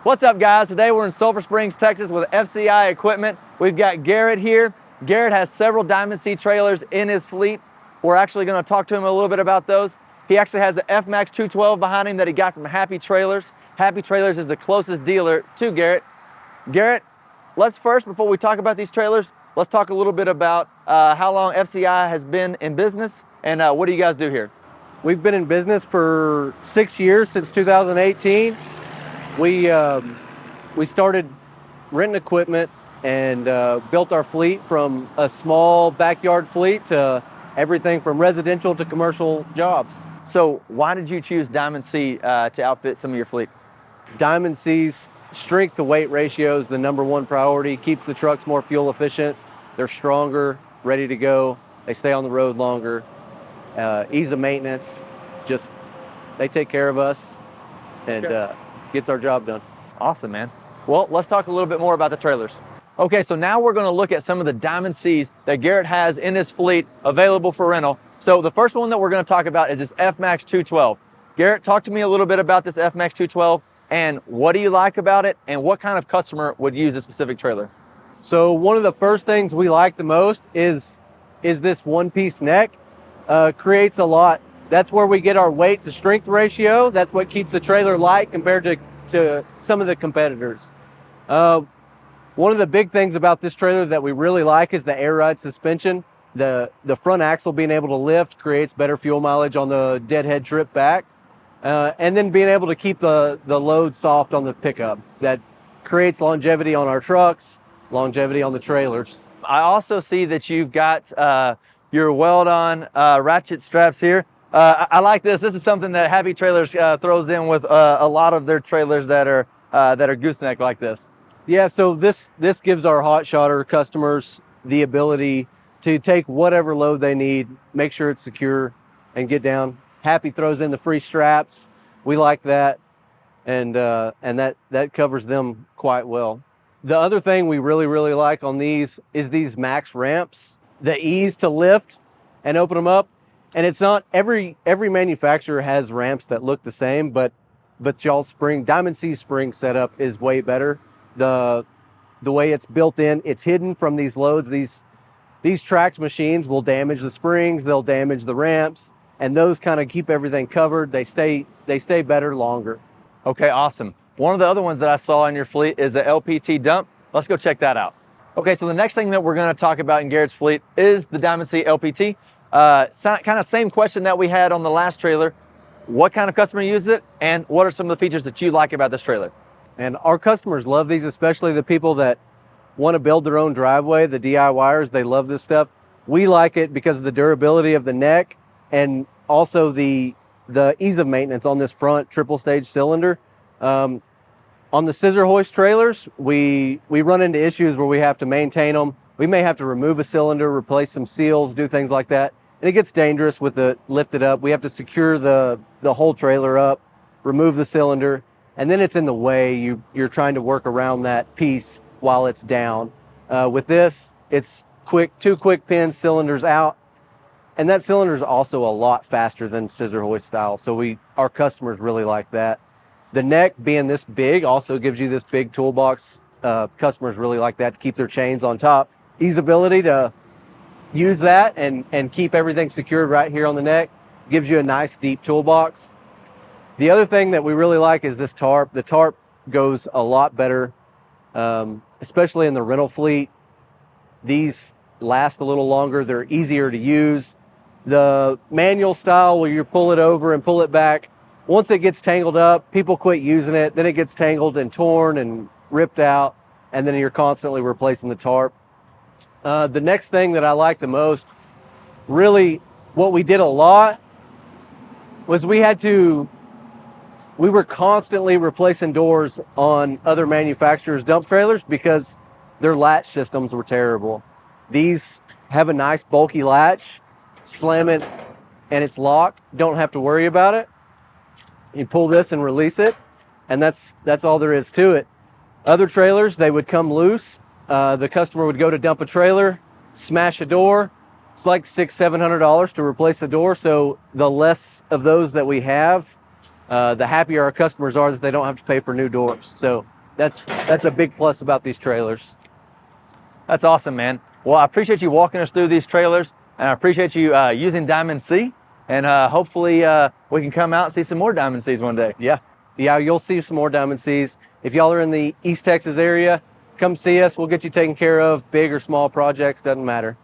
What's up, guys? Today we're in Sulphur Springs, Texas with FCI Equipment. We've got Garrett here. Garrett has several Diamond C trailers in his fleet. We're actually going to talk to him a little bit about those. He actually has an FMAX 212 behind him that he got from Happy Trailers. Happy Trailers is the closest dealer to Garrett. Garrett, let's first, before we talk about these trailers, let's talk a little bit about how long FCI has been in business and what do you guys do here? We've been in business for 6 years, since 2018. We started renting equipment and built our fleet from a small backyard fleet to everything from residential to commercial jobs. So why did you choose Diamond C to outfit some of your fleet? Diamond C's strength to weight ratio is the #1 priority. Keeps the trucks more fuel efficient. They're stronger, ready to go. They stay on the road longer. Ease of maintenance. Just they take care of us and gets our job done. Awesome, man. Well, let's talk a little bit more about the trailers. Okay, so now we're going to look at some of the Diamond Cs that Garrett has in his fleet available for rental. So the first one that we're going to talk about is this FMAX 212. Garrett, talk to me a little bit about this FMAX 212 and what do you like about it and what kind of customer would use a specific trailer? So one of the first things we like the most is this one-piece neck. Creates a lot. That's where we get our weight to strength ratio. That's what keeps the trailer light compared to some of the competitors. One of the big things about this trailer that we really like is the air ride suspension. The front axle being able to lift creates better fuel mileage on the deadhead trip back. And then being able to keep the load soft on the pickup. That creates longevity on our trucks, longevity on the trailers. I also see that you've got your weld-on ratchet straps here. I like this. This is something that Happy Trailers throws in with a lot of their trailers that are gooseneck like this. Yeah, so this gives our hot shotter customers the ability to take whatever load they need, make sure it's secure, and get down. Happy throws in the free straps. We like that, and that covers them quite well. The other thing we really like on these is these max ramps. The ease to lift and open them up. And it's not every manufacturer has ramps that look the same, but y'all's Diamond C spring setup is way better. The way it's built in, it's hidden from these loads. These tracked machines will damage the springs, they'll damage the ramps, and those kind of keep everything covered. They stay better longer. Okay, awesome. One of the other ones that I saw in your fleet is a LPT dump. Let's go check that out. Okay, so the next thing that we're going to talk about in Garrett's fleet is the Diamond C LPT. Kind of same question that we had on the last trailer. What kind of customer uses it, and what are some of the features that you like about this trailer? And our customers love these, especially the people that want to build their own driveway, the DIYers. They love this stuff. We like it because of the durability of the neck and also the ease of maintenance on this front triple stage cylinder. On the scissor hoist trailers, we run into issues where we have to maintain them. We may have to remove a cylinder, replace some seals, do things like that. And it gets dangerous with it lifted up. We have to secure the whole trailer up, remove the cylinder, and then it's in the way. You're trying to work around that piece while it's down. With this, it's quick, 2 quick pins, cylinders out. And that cylinder is also a lot faster than scissor hoist style. So our customers really like that. The neck being this big also gives you this big toolbox. Customers really like that to keep their chains on top. Easeability to use that and keep everything secured right here on the neck. Gives you a nice deep toolbox. The other thing that we really like is this tarp. The tarp goes a lot better, especially in the rental fleet. These last a little longer. They're easier to use. The manual style where you pull it over and pull it back, once it gets tangled up, people quit using it. Then it gets tangled and torn and ripped out, and then you're constantly replacing the tarp. The next thing that I like the most, really what we did a lot, was we were constantly replacing doors on other manufacturers' dump trailers because their latch systems were terrible. These have a nice bulky latch, slam it and it's locked, don't have to worry about it. You pull this and release it, and that's all there is to it. Other trailers, they would come loose. The customer would go to dump a trailer, smash a door. It's like $600–700 to replace the door. So the less of those that we have, the happier our customers are that they don't have to pay for new doors. So that's a big plus about these trailers. That's awesome, man. Well, I appreciate you walking us through these trailers, and I appreciate you using Diamond C, and hopefully we can come out and see some more Diamond Cs one day. Yeah, you'll see some more Diamond Cs. If y'all are in the East Texas area, come see us. We'll get you taken care of. Big or small projects, doesn't matter.